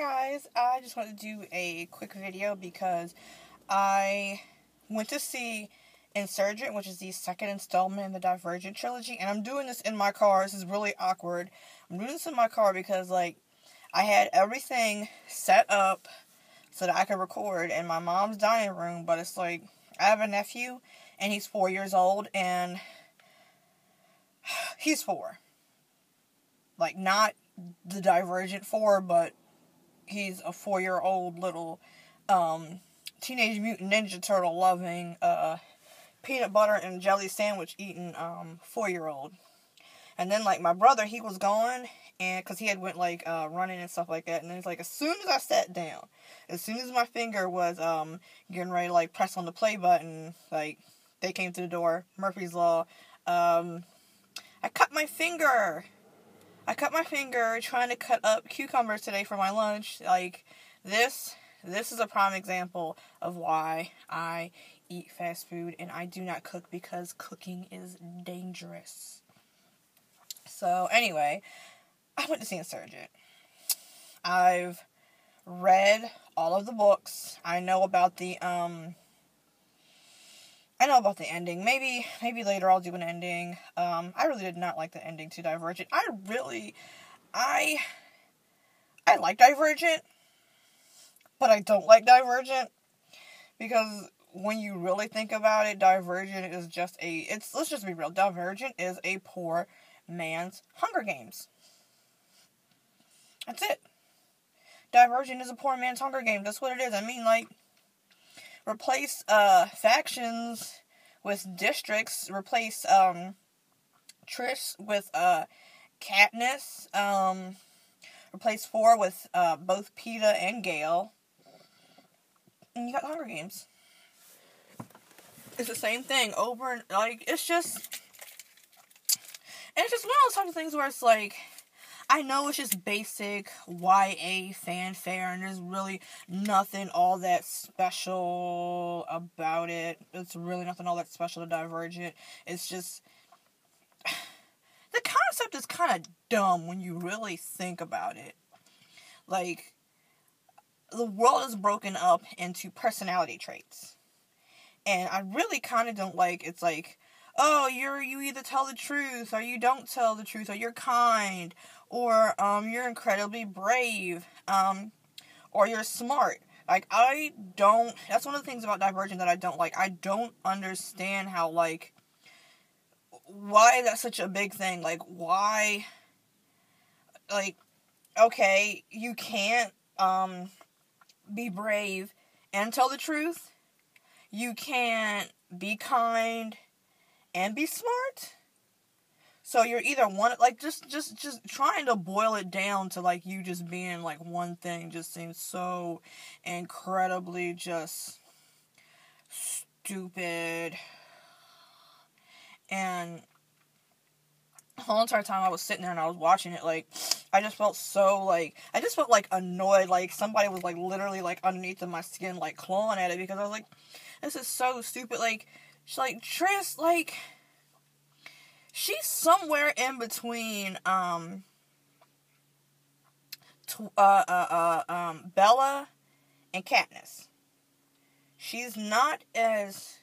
guys, I just wanted to do a quick video because I went to see Insurgent, which is the second installment in the Divergent trilogy, and I'm doing this in my car. This is really awkward. I'm doing this in my car because, I had everything set up so that I could record in my mom's dining room, but it's I have a nephew, and he's 4 years old, and he's 4. Not the Divergent 4, but he's a 4-year-old little Teenage Mutant Ninja Turtle loving peanut butter and jelly sandwich eating 4-year-old. And then my brother, he was gone, and because he had went running and stuff like that, and then it's as soon as I sat down, as soon as my finger was getting ready to press on the play button, they came to the door. Murphy's Law. I cut my finger trying to cut up cucumbers today for my lunch. This is a prime example of why I eat fast food and I do not cook, because cooking is dangerous. So anyway, I went to see Insurgent. I've read all of the books. I know about the ending. Maybe later I'll do an ending. I really did not like the ending to Divergent. I like Divergent, but I don't like Divergent, because when you really think about it, Divergent is let's just be real, Divergent is a poor man's Hunger Games. That's it. Divergent is a poor man's Hunger Games. That's what it is. I mean, replace factions with districts. Replace Trish with Katniss. Replace 4 with both Peeta and Gale. And you got Hunger Games. It's the same thing over and it's just one of those types of things where it's I know it's just basic YA fanfare, and there's really nothing all that special about it. It's really nothing all that special to Divergent. It's just, the concept is kind of dumb when you really think about it. The world is broken up into personality traits. And I really kind of don't it's oh, you either tell the truth, or you don't tell the truth, or you're kind, or you're incredibly brave, or you're smart. That's one of the things about Divergent that I don't like. I don't understand how, why that's such a big thing. Why, okay, you can't, be brave and tell the truth. You can't be kind and be smart. So you're either one, just trying to boil it down to you just being one thing just seems so incredibly just stupid. And the whole entire time I was sitting there and I was watching it, I just felt so, annoyed, somebody was, literally, underneath of my skin, clawing at it, because I was this is so stupid, Triss, she's somewhere in between, Bella and Katniss. She's not as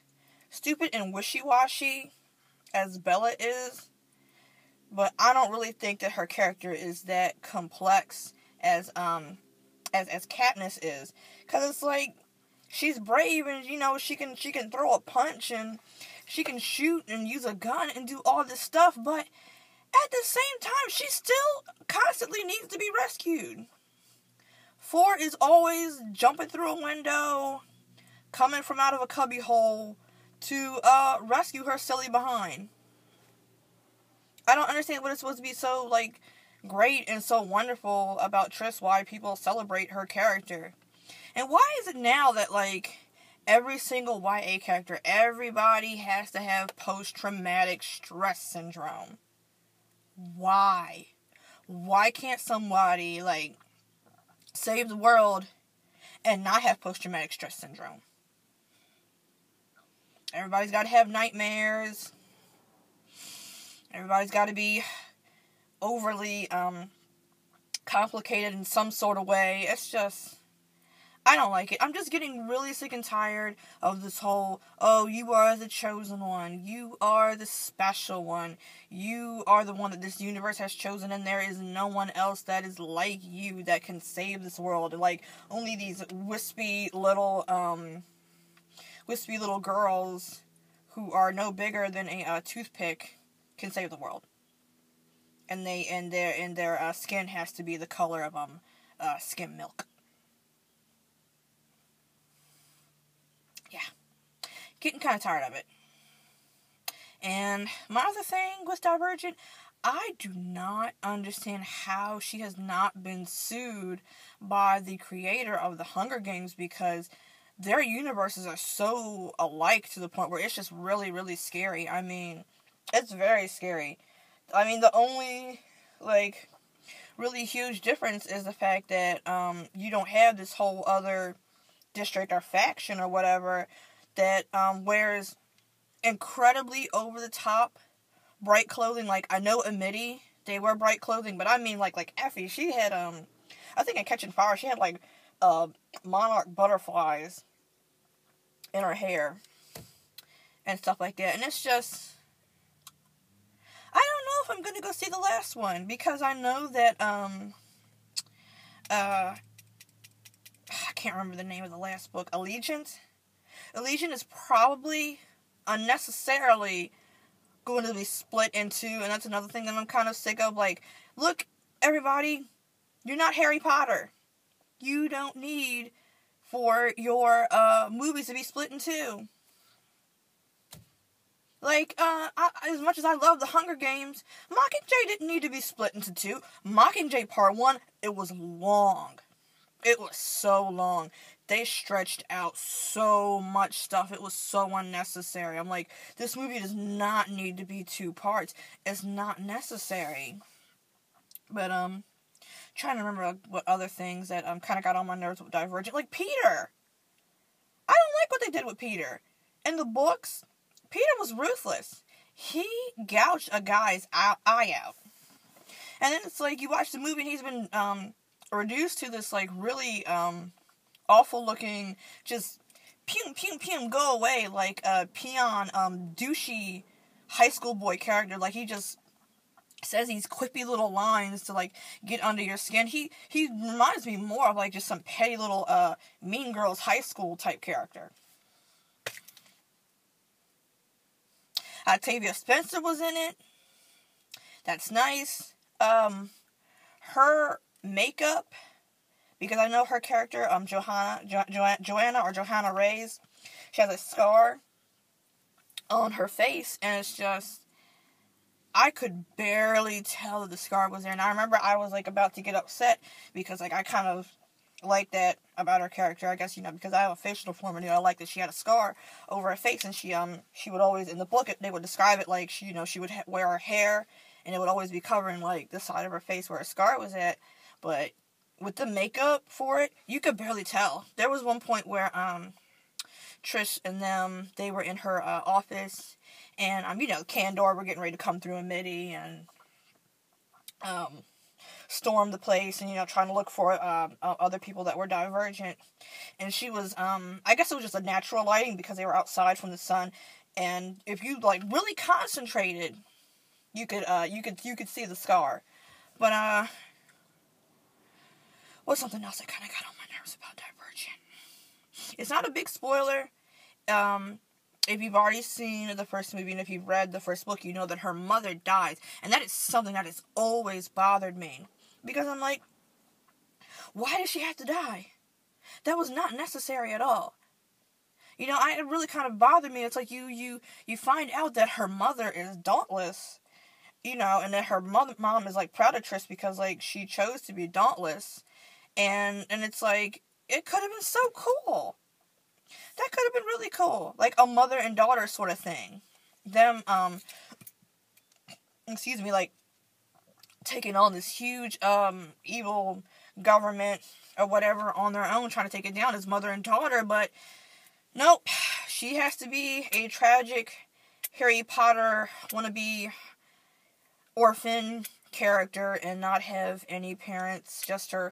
stupid and wishy-washy as Bella is, but I don't really think that her character is that complex as Katniss is, because it's she's brave, and she can throw a punch, and she can shoot and use a gun and do all this stuff, but at the same time, she still constantly needs to be rescued. 4 is always jumping through a window, coming from out of a cubby hole to rescue her silly behind. I don't understand what it's supposed to be so great and so wonderful about Triss, why people celebrate her character. And why is it now that every single YA character, everybody has to have post-traumatic stress syndrome? Why? Why can't somebody save the world and not have post-traumatic stress syndrome? Everybody's got to have nightmares. Everybody's got to be overly complicated in some sort of way. It's just, I don't like it. I'm just getting really sick and tired of this whole, oh, you are the chosen one. You are the special one. You are the one that this universe has chosen, and there is no one else that is like you that can save this world. Like, only these wispy little girls who are no bigger than a toothpick can save the world. And their skin has to be the color of skim milk. Yeah, getting kind of tired of it. And my other thing with Divergent, I do not understand how she has not been sued by the creator of the Hunger Games, because their universes are so alike to the point where it's just really, really scary. I mean, it's very scary. I mean, the only, like, really huge difference is the fact that you don't have this whole other district or faction or whatever that wears incredibly over-the-top bright clothing. Like, I know Amity, they wear bright clothing, but I mean, like Effie, she had, I think in Catching Fire, she had, like, monarch butterflies in her hair and stuff like that. And it's just, I don't know if I'm gonna go see the last one, because I know that, I can't remember the name of the last book, Allegiant is probably unnecessarily going to be split into, and that's another thing that I'm kind of sick of. Like, look, everybody, you're not Harry Potter. You don't need for your movies to be split in two. Like, as much as I love the Hunger Games, Mockingjay didn't need to be split into two. Mockingjay Part 1, it was long. It was so long. They stretched out so much stuff. It was so unnecessary. I'm like, this movie does not need to be 2 parts. It's not necessary. But, trying to remember what other things that kind of got on my nerves with Divergent. Like Peter. I don't like what they did with Peter. In the books, Peter was ruthless. He gouged a guy's eye out. And then it's like, you watch the movie and he's been, reduced to this, like, really, awful looking, just, pew, go away, like, peon, douchey high school boy character. Like, he just says these quippy little lines to, like, get under your skin. He reminds me more of, like, just some petty little, Mean Girls high school type character. Octavia Spencer was in it. That's nice. Her makeup, because I know her character, Joanna Reyes, she has a scar on her face, and it's just, I could barely tell that the scar was there. And I remember I was, like, about to get upset, because, like, I kind of like that about her character, I guess, you know, because I have a facial deformity. I like that she had a scar over her face, and she would always, in the book, they would describe it like, she would wear her hair, and it would always be covering, like, the side of her face where her scar was at. But with the makeup for it, you could barely tell. There was one point where Trish and them, they were in her office, and Candor were getting ready to come through in Midi and storm the place, and trying to look for other people that were Divergent. And she was I guess it was just a natural lighting because they were outside from the sun, and if you like really concentrated, you could see the scar. But what's something else that kind of got on my nerves about Divergent? It's not a big spoiler. If you've already seen the first movie and if you've read the first book, you know that her mother dies. And that is something that has always bothered me. Because I'm like, why did she have to die? That was not necessary at all. It really kind of bothered me. It's like you find out that her mother is dauntless, and that her mom is like predatrix because like she chose to be dauntless. And it's like, it could have been so cool. That could have been really cool. Like a mother and daughter sort of thing. Them, like, taking on this huge, evil government or whatever on their own, trying to take it down as mother and daughter, but nope. She has to be a tragic Harry Potter wannabe orphan character and not have any parents, just her